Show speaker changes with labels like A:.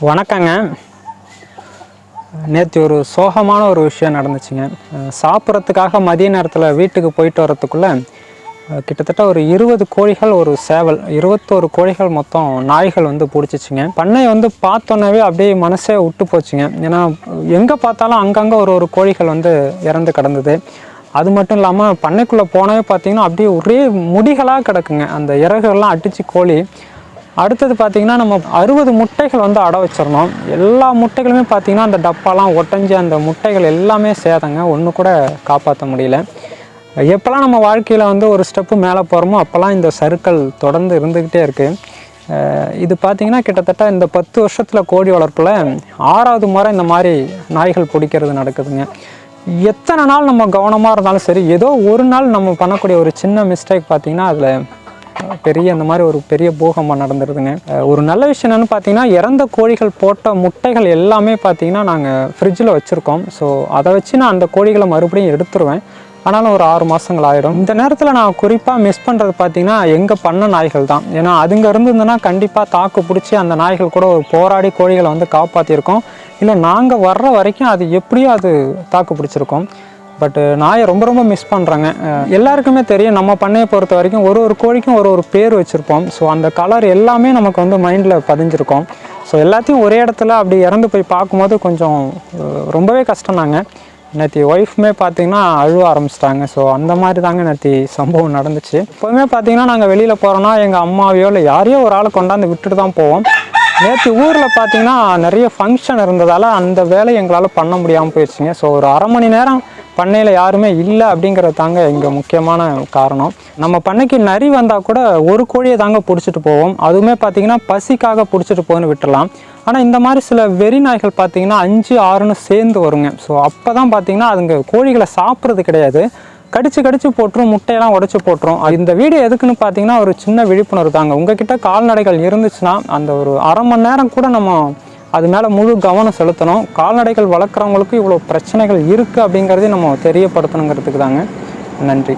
A: வணக்கங்க. நேற்று ஒரு சோகமான ஒரு விஷயம் நடந்துச்சுங்க. சாப்பிட்றதுக்காக மதிய நேரத்தில் வீட்டுக்கு போயிட்டு வரத்துக்குள்ளே கிட்டத்தட்ட ஒரு 20 கோழிகள், ஒரு சேவல், 21 கோழிகள் மொத்தம் நாய்கள் வந்து பிடிச்சிச்சிங்க. பண்ணை வந்து பார்த்தோன்னே அப்படியே மனசே விட்டு போச்சுங்க. ஏன்னா எங்கே பார்த்தாலும் அங்கங்கே ஒரு கோழிகள் வந்து இறந்து கிடந்தது. அது மட்டும் இல்லாமல் பண்ணைக்குள்ளே போனவே பார்த்திங்கன்னா அப்படியே ஒரே முடிகளாக கிடக்குங்க அந்த இறகுகள்லாம் அடித்து கோழி. அடுத்தது பார்த்திங்கன்னா நம்ம 60 முட்டைகள் வந்து அடை வச்சிடணும். எல்லா முட்டைகளுமே பார்த்திங்கன்னா அந்த டப்பாலாம் ஒட்டஞ்சி அந்த முட்டைகள் எல்லாமே சேதங்க. ஒன்று கூட காப்பாற்ற முடியல. எப்போல்லாம் நம்ம வாழ்க்கையில் வந்து ஒரு ஸ்டெப்பு மேலே போகிறோமோ அப்போல்லாம் இந்த சறுக்கல் தொடர்ந்து இருந்துக்கிட்டே இருக்குது. இது பார்த்திங்கன்னா கிட்டத்தட்ட இந்த 10 வருஷத்தில் கோழி வளர்ப்பில் 6வது முறை இந்த மாதிரி நாய்கள் பிடிக்கிறது நடக்குதுங்க. எத்தனை நாள் நம்ம கவனமாக இருந்தாலும் சரி, ஏதோ ஒரு நாள் நம்ம பண்ணக்கூடிய ஒரு சின்ன மிஸ்டேக் பார்த்திங்கன்னா அதில் பெரிய இந்த மாதிரி ஒரு பெரிய பூகம்பம் நடந்துருதுங்க. ஒரு நல்ல விஷயம் என்னென்னு பார்த்தீங்கன்னா, இறந்த கோழிகள் போட்ட முட்டைகள் எல்லாமே பார்த்தீங்கன்னா நாங்கள் ஃப்ரிட்ஜில் வச்சுருக்கோம். ஸோ அதை வச்சு நான் அந்த கோழிகளை மறுபடியும் எடுத்துருவேன். ஆனாலும் ஒரு 6 மாதங்கள் ஆகிடும். இந்த நேரத்தில் நான் குறிப்பாக மிஸ் பண்ணுறது பார்த்தீங்கன்னா எங்கள் பண்ண நாய்கள் தான். ஏன்னா அதுங்க இருந்ததுன்னா கண்டிப்பாக தாக்கு பிடிச்சி அந்த நாய்கள் கூட ஒரு போராடி கோழிகளை வந்து காப்பாற்றிருக்கோம். இல்லை நாங்கள் வர்ற வரைக்கும் அது எப்படியோ அது தாக்கு பிடிச்சிருக்கோம். பட் நாயை ரொம்ப மிஸ் பண்ணுறாங்க. எல்லாருக்குமே தெரியும், நம்ம பண்ணையை பொறுத்த வரைக்கும் ஒரு கோழிக்கும் ஒரு பேர் வச்சுருப்போம். ஸோ அந்த கலர் எல்லாமே நமக்கு வந்து மைண்டில் பதிஞ்சிருக்கோம். ஸோ எல்லாத்தையும் ஒரே இடத்துல அப்படி இறந்து போய் பார்க்கும்போது கொஞ்சம் ரொம்பவே கஷ்டம்தாங்க. நேற்று ஒய்ஃபுமே பார்த்திங்கன்னா அழுவ ஆரம்பிச்சிட்டாங்க. ஸோ அந்த மாதிரி தாங்க நேற்று சம்பவம் நடந்துச்சு. எப்போதுமே பார்த்திங்கன்னா நாங்கள் வெளியில் போகிறோன்னா எங்கள் அம்மாவையோ இல்லை யாரையோ ஒரு ஆளை கொண்டாந்து விட்டுட்டு தான் போவோம். நேற்று ஊரில் பார்த்திங்கன்னா நிறைய ஃபங்க்ஷன் இருந்ததால் அந்த வேலையை எங்களால் பண்ண முடியாமல் போயிடுச்சுங்க. ஸோ ஒரு அரை மணி நேரம் பண்ணையில் யாருமே இல்லை அப்படிங்கிறது தாங்க இங்கே முக்கியமான காரணம். நம்ம பண்ணைக்கு நரி வந்தால் கூட ஒரு கோழியை தாங்க பிடிச்சிட்டு போவோம். அதுவுமே பார்த்திங்கன்னா பசிக்காக பிடிச்சிட்டு போன்னு விட்டுடலாம். ஆனால் இந்த மாதிரி சில வெறி நாய்கள் பார்த்திங்கன்னா 5, 6ன்னு சேர்ந்து வருங்க. ஸோ அப்போ தான் பார்த்திங்கன்னா அதுங்க கோழிகளை சாப்பிட்றது கிடையாது, கடிச்சு போட்டுரும், முட்டையெல்லாம் உடச்சி போட்டுரும். இந்த வீடியோ எதுக்குன்னு பார்த்தீங்கன்னா ஒரு சின்ன விழிப்புணர்வு தாங்க. உங்ககிட்ட கால்நடைகள் இருந்துச்சுன்னா அந்த ஒரு அரை மணி நேரம் கூட நம்ம அது மேலே முழு கவனம் செலுத்தணும். கால்நடைகள் வளர்க்குறவங்களுக்கு இவ்வளோ பிரச்சனைகள் இருக்குது அப்படிங்கிறதையும் நம்ம தெரியப்படுத்தணுங்கிறதுக்கு தாங்க. நன்றி.